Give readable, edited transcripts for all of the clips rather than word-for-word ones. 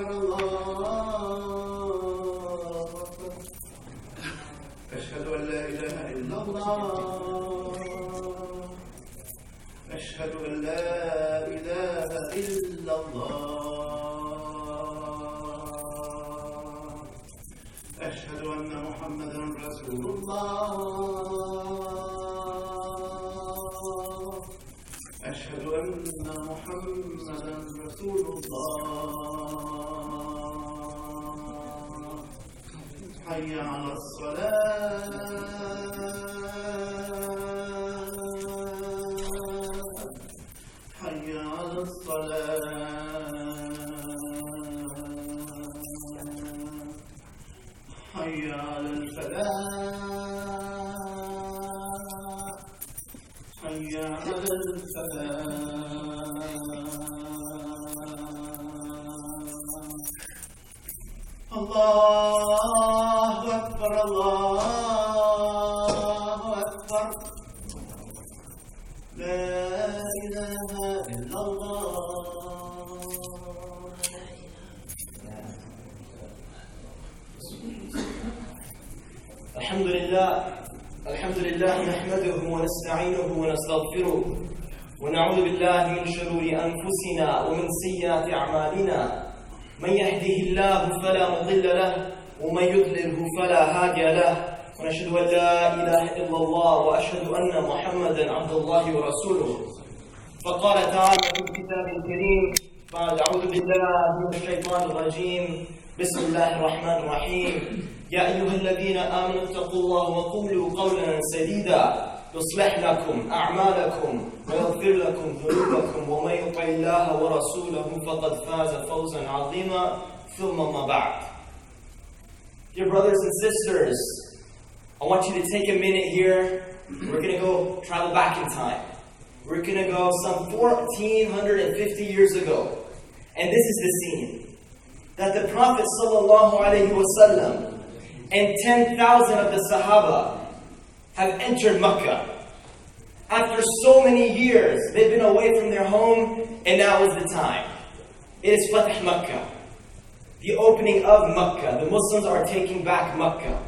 أكبر الله أكبر أشهد أن لا إله إلا الله أشهد أن لا إله إلا الله أشهد أن محمدا رسول الله أشهد أن محمدا رسول الله حي على الصلاة حي على الصلاة حي على الفلاح حي على الفلاح الله أكبر الله أكبر لا إله إلا الله الحمد لله نحمده ونستعينه ونستغفره ونعوذ بالله من شرور أنفسنا ومن سيئات أعمالنا من يهده الله فلا مضل له ومن يضلله فلا هادي له ونشهد أن لا إله إلا الله وأشهد أن محمدا عبد الله ورسوله فقال تعالى في الكتاب الكريم بعد أعوذ بالله من الشيطان الرجيم بسم الله الرحمن الرحيم يا أيها الذين آمنوا اتقوا الله وقولوا قولا سديدا يصلح لكم أعمالكم ويغفر لكم ذنوبكم ومن يطع الله ورسوله فقد فاز فوزا عظيما ثم ما بعد. Dear brothers and sisters, I want you to take a minute here. We're going to go travel back in time. We're going to go some 1450 years ago. And this is the scene. That the Prophet ﷺ and 10,000 of the Sahaba have entered Mecca. After so many years, they've been away from their home, and now is the time. It is Fatih Mecca, the opening of Mecca. The Muslims are taking back Mecca.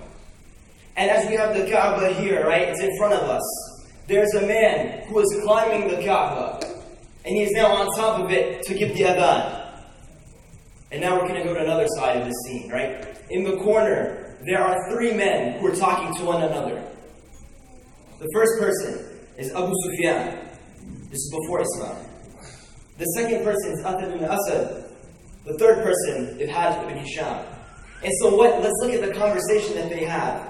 And as we have the Kaaba here, right, it's in front of us. There's a man who is climbing the Kaaba, and he is now on top of it to give the adhan. And now we're going to go to another side of the scene, right? In the corner, there are three men who are talking to one another. The first person is Abu Sufyan. This is before Islam. The second person is Atab ibn Asad. The third person is Hajj ibn Hisham. And so let's look at the conversation that they have.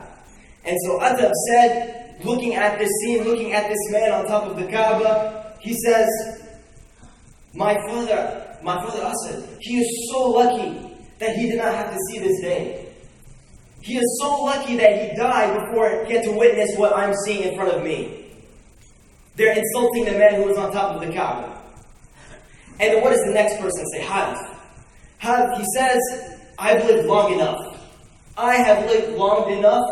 And so Atab said, looking at this scene, looking at this man on top of the Kaaba, he says, My father Asad, he is so lucky that he did not have to see this day. He is so lucky that he died before he had to witness what I'm seeing in front of me. They're insulting the man who was on top of the Kaaba. And then what does the next person say? Harith, he says, I've lived long enough. I have lived long enough.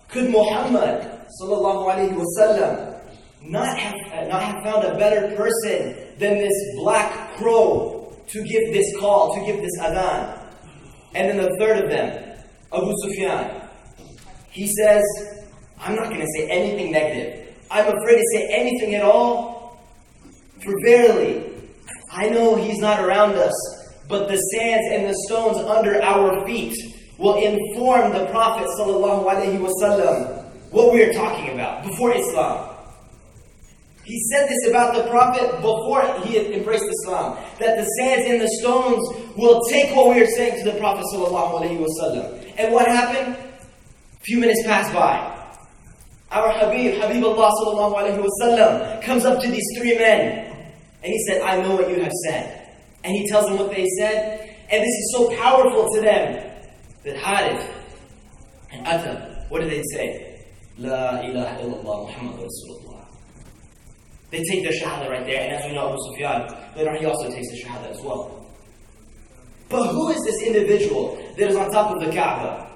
Could Muhammad sallallahu alaihi wasallam not have found a better person than this black crow to give this call, to give this adhan? And then the third of them, Abu Sufyan, he says, I'm not going to say anything negative. I'm afraid to say anything at all. For verily, I know he's not around us, but the sands and the stones under our feet will inform the Prophet ﷺ what we are talking about before Islam. He said this about the Prophet before he had embraced Islam, that the sands and the stones will take what we are saying to the Prophet ﷺ. And what happened? A few minutes passed by. Our Habibullah sallallahu alayhi wa sallam comes up to these three men. And he said, I know what you have said. And he tells them what they said. And this is so powerful to them that Harith and Atab, what did they say? La ilaha illallah Muhammad Rasulullah. They take their shahada right there. And as we know, Abu Sufyan, later on he also takes the shahada as well. But who is this individual that is on top of the Kaaba?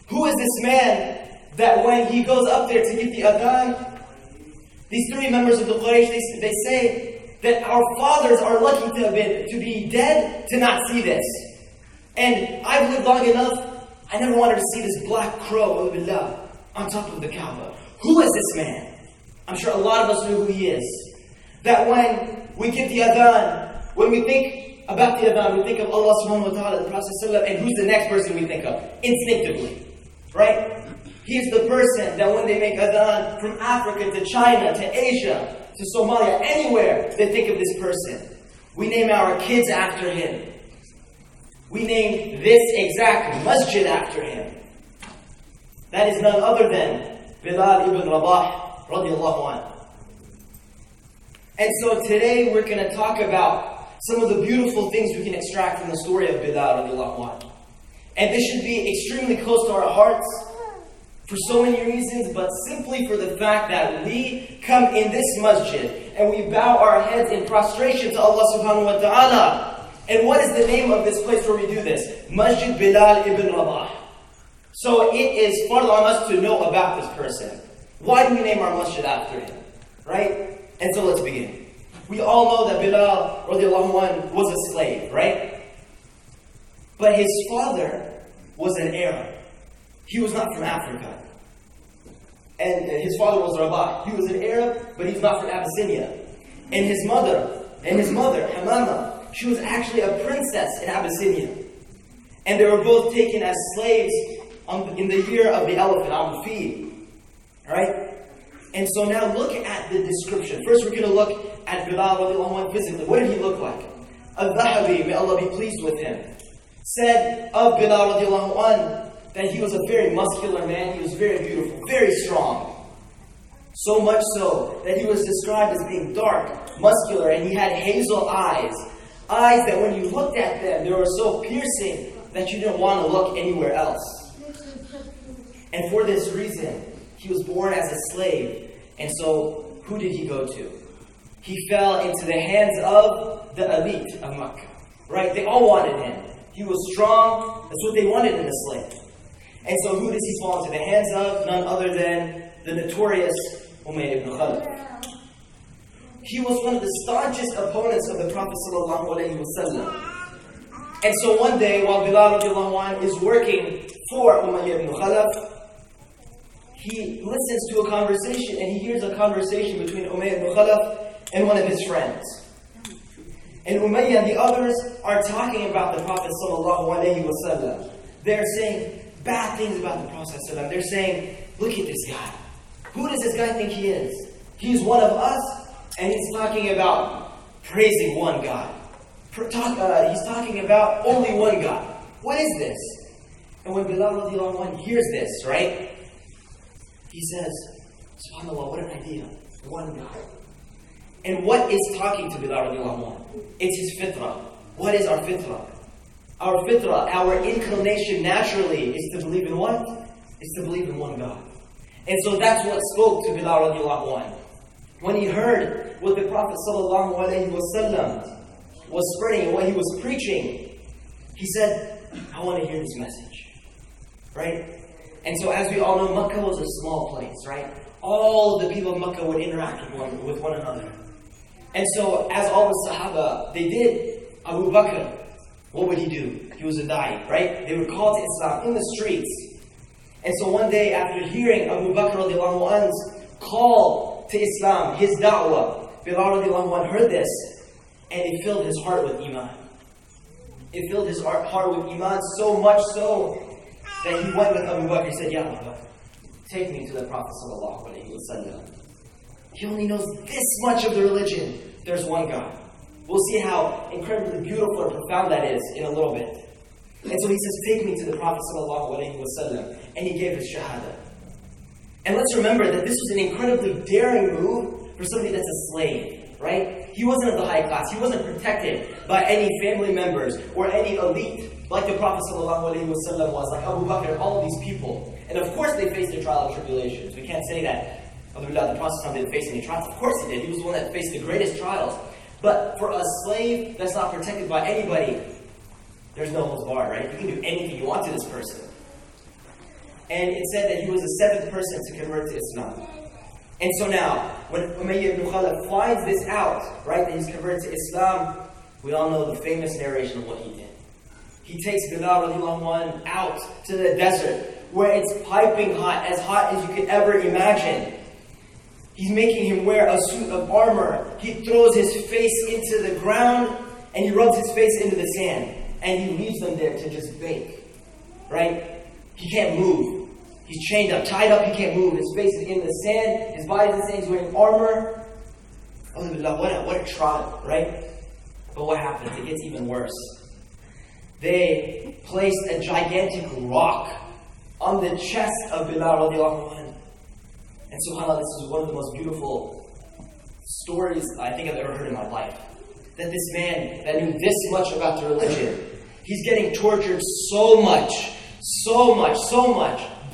Who is this man that when he goes up there to give the adhan, these three members of the Quraysh, they say that our fathers are lucky to be dead to not see this. And I've lived long enough, I never wanted to see this black crow, Bilal, on top of the Kaaba. Who is this man? I'm sure a lot of us know who he is. That when we give the adhan, when we think about the adhan, we think of Allah subhanahu wa ta'ala, the Prophet ﷺ, and who's the next person we think of? Instinctively. Right? He is the person that when they make adhan from Africa to China to Asia to Somalia, anywhere, they think of this person. We name our kids after him. We name this exact masjid after him. That is none other than Bilal ibn Rabah radiallahu anhu. And so today we're going to talk about some of the beautiful things we can extract from the story of Bilal radiallahu anhu. And this should be extremely close to our hearts for so many reasons, but simply for the fact that we come in this masjid and we bow our heads in prostration to Allah subhanahu wa ta'ala. And what is the name of this place where we do this? Masjid Bilal ibn Rabah. So it is fard on us to know about this person. Why do we name our masjid after him? Right? And so let's begin. We all know that Bilal radiallahu anhu was a slave, right? But his father was an Arab. He was not from Africa. And his father was Rabah. He was an Arab, but he's not from Abyssinia. And his mother, Hamama, she was actually a princess in Abyssinia. And they were both taken as slaves in the year of the elephant, Al-Fil. Alright? And so now look at the description. First we're going to look at Bilal radiallahu anhu physically. What did he look like? Al-Dhahabi, may Allah be pleased with him, said of Bilal radiallahu anhu that he was a very muscular man. He was very beautiful, very strong. So much so that he was described as being dark, muscular, and he had hazel eyes. Eyes that when you looked at them, they were so piercing that you didn't want to look anywhere else. And for this reason, he was born as a slave. And so, who did he go to? He fell into the hands of the elite of Makkah. Right? They all wanted him. He was strong. That's what they wanted in a slave. And so who does he fall into the hands of? None other than the notorious Umayyah ibn Khalaf. He was one of the staunchest opponents of the Prophet ﷺ. And so one day, while Bilal radiallahu anhu is working for Umayyah ibn Khalaf, he listens to a conversation, and he hears a conversation between Umayyah ibn Khalaf and one of his friends. And Umayyah and the others are talking about the Prophet ﷺ. They're saying bad things about the Prophet ﷺ. They're saying, look at this guy. Who does this guy think he is? He's one of us. And he's talking about praising one God. He's talking about only one God. What is this? And when Bilal radiallahu anhu hears this, right? He says, SubhanAllah, what an idea. One God. And what is talking to Bilal radiallahu anhu? It's his fitrah. What is our fitrah? Our fitrah, our inclination naturally is to believe in what? It's to believe in one God. And so that's what spoke to Bilal radiallahu anhu. When he heard what the Prophet ﷺ was spreading and what he was preaching, he said, I want to hear this message. Right? And so as we all know, Makkah was a small place, right? All the people of Makkah would interact with one another. And so as all the Sahaba, they did, Abu Bakr, what would he do? He was a da'i, right? They would call to Islam in the streets. And so one day after hearing Abu Bakr radiallahu anhu's call to Islam, his da'wah, Bilal radiallahu anhu heard this, and it filled his heart with iman. It filled his heart with iman so much so that he went with Abu Bakr and said, Ya Abu Bakr, take me to the Prophet ﷺ. He only knows this much of the religion. There's one God. We'll see how incredibly beautiful and profound that is in a little bit. And so he says, take me to the Prophet ﷺ, and he gave his shahada. And let's remember that this was an incredibly daring move for somebody that's a slave, right? He wasn't of the high class. He wasn't protected by any family members or any elite like the Prophet ﷺ was, like Abu Bakr and all of these people. And of course they faced their trial and tribulations. We can't say that the Prophet didn't face any trials. Of course he did. He was the one that faced the greatest trials. But for a slave that's not protected by anybody, there's no holds barred, right? You can do anything you want to this person. And it said that he was the seventh person to convert to Islam. And so now, when Umayyah ibn Khalaf finds this out, right, that he's converted to Islam, we all know the famous narration of what he did. he takes Bilal radiallahu anh out to the desert where it's piping hot as you could ever imagine. He's making him wear a suit of armor. He throws his face into the ground and he rubs his face into the sand. And he leaves them there to just bake. Right? He can't move. He's chained up, tied up, he can't move. His face is in the sand, his body's in the sand, he's wearing armor. What a trial, right? But what happens? It gets even worse. They placed a gigantic rock on the chest of Bilal radiallahu anh. And subhanAllah, this is one of the most beautiful stories I think I've ever heard in my life. That this man that knew this much about the religion, he's getting tortured so much,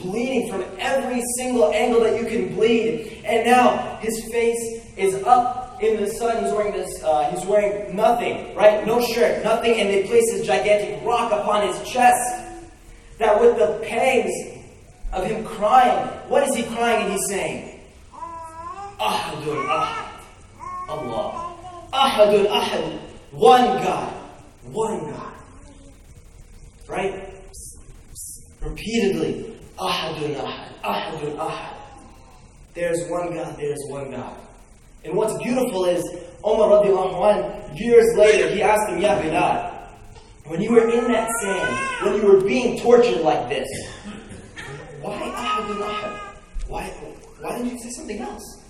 bleeding from every single angle that you can bleed. And now his face is up in the sun. He's wearing this. He's wearing nothing, right? No shirt, nothing. And they place this gigantic rock upon his chest. That with the pangs of him crying, what is he crying? And he's saying, Ahadun Ahad, Allah, Ahadun Ahad, one God, one God, right? Repeatedly, Ahadun Ahad, Ahadun Ahad. There's one God, there's one God. And what's beautiful is, Umar radiallahu anh, years later, he asked him, Ya Bilal, when you were in that sand, when you were being tortured like this, why Ahadun Ahad? Why didn't you say something else?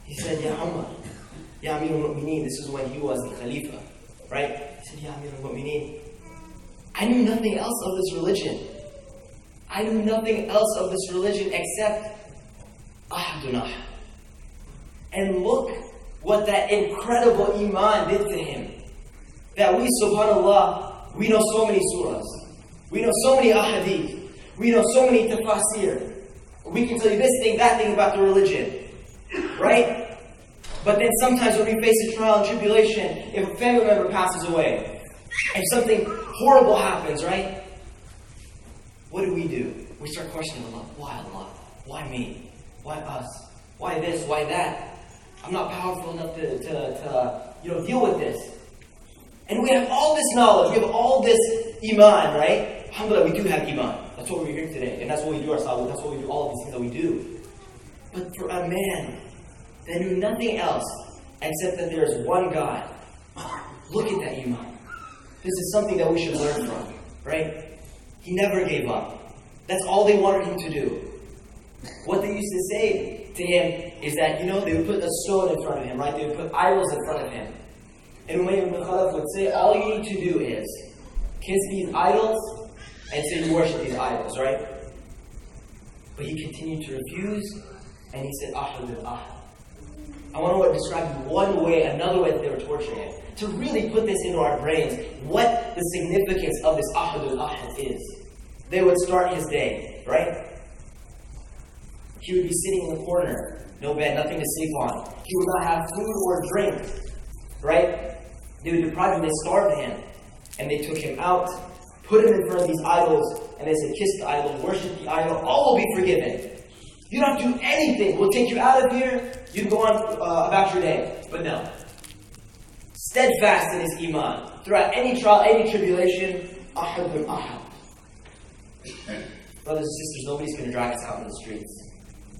He said, Ya Umar, Ya Amir al-Mu'mineen, this is when he was the Khalifa, right? He said, Ya Amir al-Mu'mineen, I knew nothing else of this religion. I knew nothing else of this religion except Ahadun Ahad. And look what that incredible iman did to him. That we, subhanAllah, we know so many surahs. We know so many ahadith. We know so many tafasir. We can tell you this thing, that thing about the religion. Right? But then sometimes when we face a trial and tribulation, if a family member passes away, if something horrible happens, right? What do? We start questioning Allah. Why Allah? Why me? Why us? Why this? Why that? I'm not powerful enough to deal with this. And we have all this knowledge. We have all this iman, right? Alhamdulillah, we do have iman. That's what we're here today. And that's what we do ourselves. That's what we do, all of these things that we do. But for a man that knew nothing else except that there is one God, look at that iman. This is something that we should learn from, right? He never gave up. That's all they wanted him to do. What they used to say to him is that, they would put a stone in front of him, right? They would put idols in front of him. And Umayyah ibn Khalaf would say, all you need to do is kiss these idols and say you worship these idols, right? But he continued to refuse, and he said, Ahadun Ahad. I want to describe another way that they were torturing him. To really put this into our brains, what the significance of this Ahadun Ahad is. They would start his day, right? He would be sitting in the corner, no bed, nothing to sleep on. He would not have food or drink, right? They would deprive him, they starved him. And they took him out, put him in front of these idols, and they said, kiss the idol, worship the idol, all will be forgiven. You don't have to do anything. We'll take you out of here. You can go on about your day. But no. Steadfast in his iman. Throughout any trial, any tribulation, Ahadun Ahad. Brothers and sisters, nobody's going to drag us out in the streets.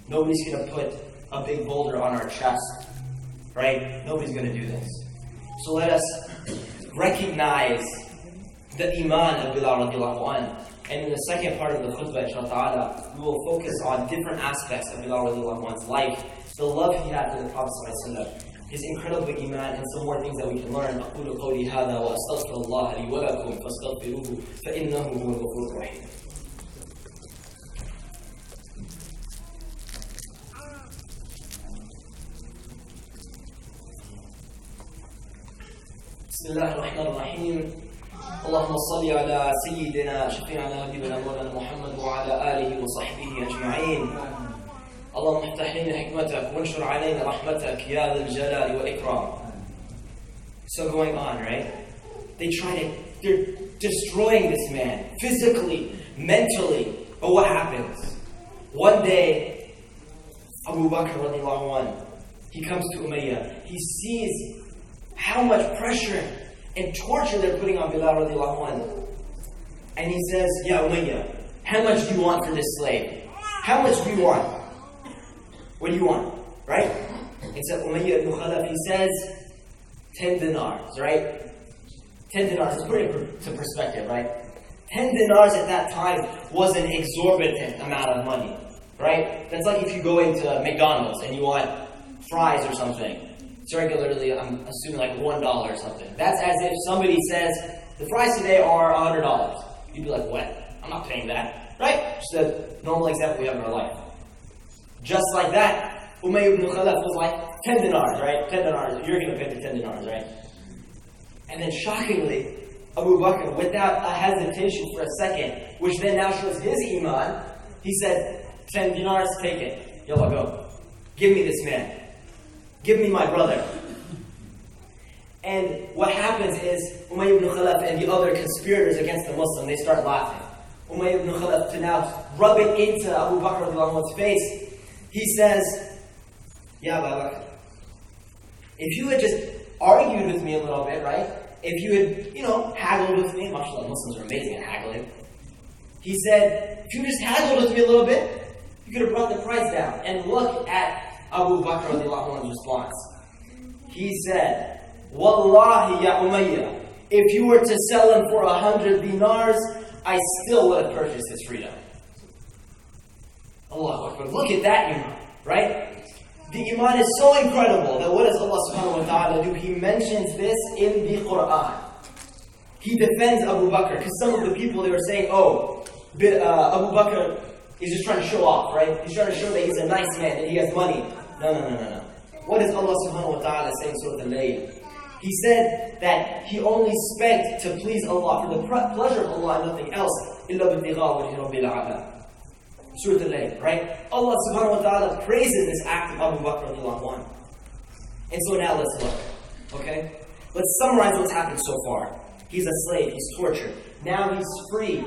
Nobody's going to put a big boulder on our chest. Right? Nobody's going to do this. So let us recognize the iman of Bilal radiallahu anh. And in the second part of the khutbah, inshaAllah, we will focus on different aspects of Bilal radiallahu anhu's life, the love he had for the Prophet sallallahu alaihi wasallam, his incredible iman, and some more things that we can learn. أقول قولي هذا وأستغفر الله لي ولكم فاستغفروه فإنه هو الغفور الرحيم. بسم الله الرحمن الرحيم. اللهم صل على سيدنا شفيعنا ونبينا مولانا محمد وعلى آله وصحبه أجمعين. اللهم افتح لنا حكمتك وانشر علينا رحمتك يا ذا الجلال والإكرام. So going on, right? They're destroying this man physically, mentally. But what happens? One day, Abu Bakr radiallahu anh, he comes to Umayyah. He sees how much pressure and torture they're putting on Bilal radiallahu anhu. And he says, Ya Umayyah, how much do you want for this slave? How much do you want? What do you want? Right? And so Umayyah ibn Khalaf, he says, 10 dinars, right? 10 dinars is put into perspective, right? 10 dinars at that time was an exorbitant amount of money, right? That's like if you go into McDonald's and you want fries or something. It's regularly, I'm assuming, like $1 or something. That's as if somebody says, the fries today are $100. You'd be like, what? I'm not paying that, right? Just a normal example we have in our life. Just like that, Umayyah ibn Khalaf was like, 10 dinars, right? 10 dinars, you're going to pay the 10 dinars, right? And then shockingly, Abu Bakr, without a hesitation for a second, which then now shows his iman, he said, 10 dinars, take it. Yalla, go. Give me this man. Give me my brother. And what happens is, Umayyah ibn Khalaf and the other conspirators against the Muslim, they start laughing. Umayyah ibn Khalaf, to now rub it into Abu Bakr radiallahu anhu's face, he says, Ya Abu Bakr, if you had just argued with me a little bit, right? If you had, haggled with me, mashallah, Muslims are amazing at haggling. He said, if you just haggled with me a little bit, you could have brought the price down. And look at Abu Bakr radiallahu anhu's response. He said, Wallahi ya Umayyah, if you were to sell him for 100 dinars, I still would have purchased his freedom. Allahu Akbar. Look at that iman, right? The iman is so incredible that what does Allah subhanahu wa ta'ala do? He mentions this in the Quran. He defends Abu Bakr, because some of the people, they were saying, Abu Bakr is just trying to show off, right? He's trying to show that he's a nice man, that he has money. No. What does Allah subhanahu wa ta'ala say in Surah Al-Layl? He said that he only spent to please Allah, for the pleasure of Allah and nothing else. إِلَّا بِابْتِغَاءِ وَجْهِ رَبِّ الْعَالَمِينَ. Surah Al-Layl, right? Allah subhanahu wa ta'ala praises this act of Abu Bakr radiallahu anhu. And so now let's look, okay? Let's summarize what's happened so far. He's a slave, he's tortured. Now he's free.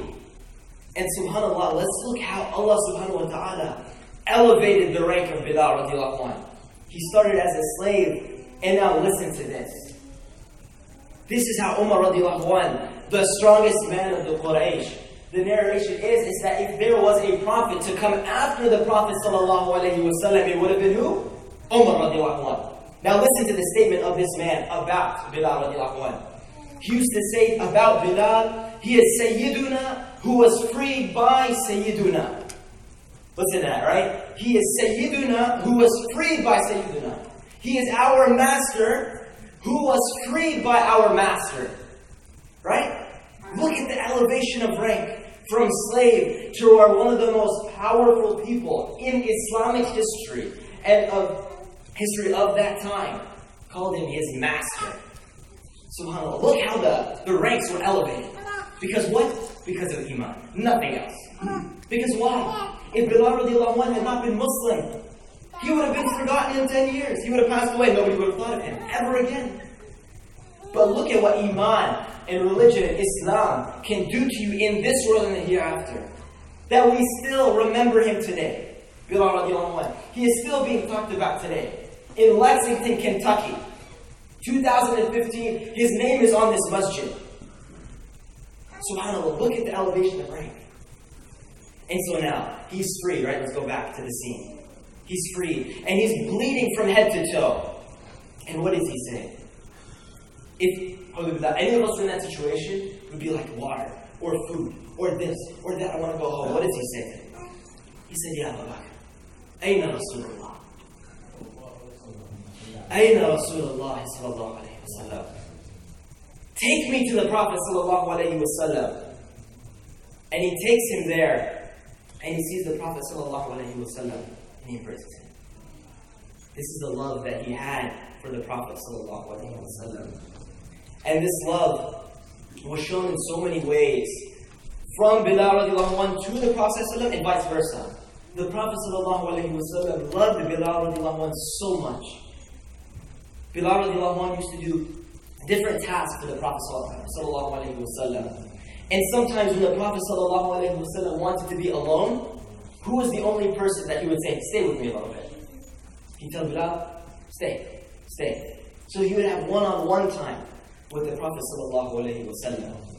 And subhanAllah, let's look how Allah subhanahu wa ta'ala elevated the rank of Bilal radiallahu anhu. He started as a slave, and now listen to this. This is how Umar radiallahu anhu, the strongest man of the Quraysh, the narration is that if there was a prophet to come after the Prophet sallallahu alaihi wasallam, it would have been who? Umar radiallahu anhu. Now listen to the statement of this man about Bilal radiallahu anhu. He used to say about Bilal, he is Sayyiduna who was freed by Sayyiduna. Listen to that, right? He is Sayyiduna who was freed by Sayyiduna. He is our master who was freed by our master. Right? Look at the elevation of rank. From slave to one of the most powerful people in Islamic history and of history of that time, called him his master. SubhanAllah. Look how the ranks were elevated. Because what? Because of Iman. Nothing else. Because why? If Bilal radiallahu anhu had not been Muslim, he would have been forgotten in 10 years. He would have passed away. Nobody would have thought of him ever again. But look at what Iman and religion and Islam can do to you in this world and the hereafter. That we still remember him today. Bilal radiallahu anhu. He is still being talked about today. In Lexington, Kentucky. 2015, his name is on this masjid. SubhanAllah, look at the elevation of rank. And so now, he's free, right? Let's go back to the scene. He's free, and he's bleeding from head to toe. And what does he say? If any of us were in that situation, would be like water, or food, or this, or that, I want to go home. What does he say? He said, Ya Abu Bakr, Ayna Rasulullah? Ayna Rasulullah sallallahu alayhi wa sallam? Take me to the Prophet sallallahu alayhi wa sallam. And he takes him there, and he sees the Prophet sallallahu alayhi wa sallam, and he embraces him. This is the love that he had for the Prophet sallallahu alayhi wa sallam. And this love was shown in so many ways. From Bilal radiallahu anhu to the Prophet sallallahu and vice versa. The Prophet sallallahu alayhi wa sallam loved Bilal radiallahu anhu so much. Bilal radiallahu anhu used to do different tasks for the Prophet sallallahu alayhi wa sallam. And sometimes when the Prophet sallallahu alayhi wa sallam wanted to be alone, who was the only person that he would say, stay with me a little bit? He'd tell Bilal, stay. So he would have one-on-one time. with the Prophet sallallahu alaihi wasallam.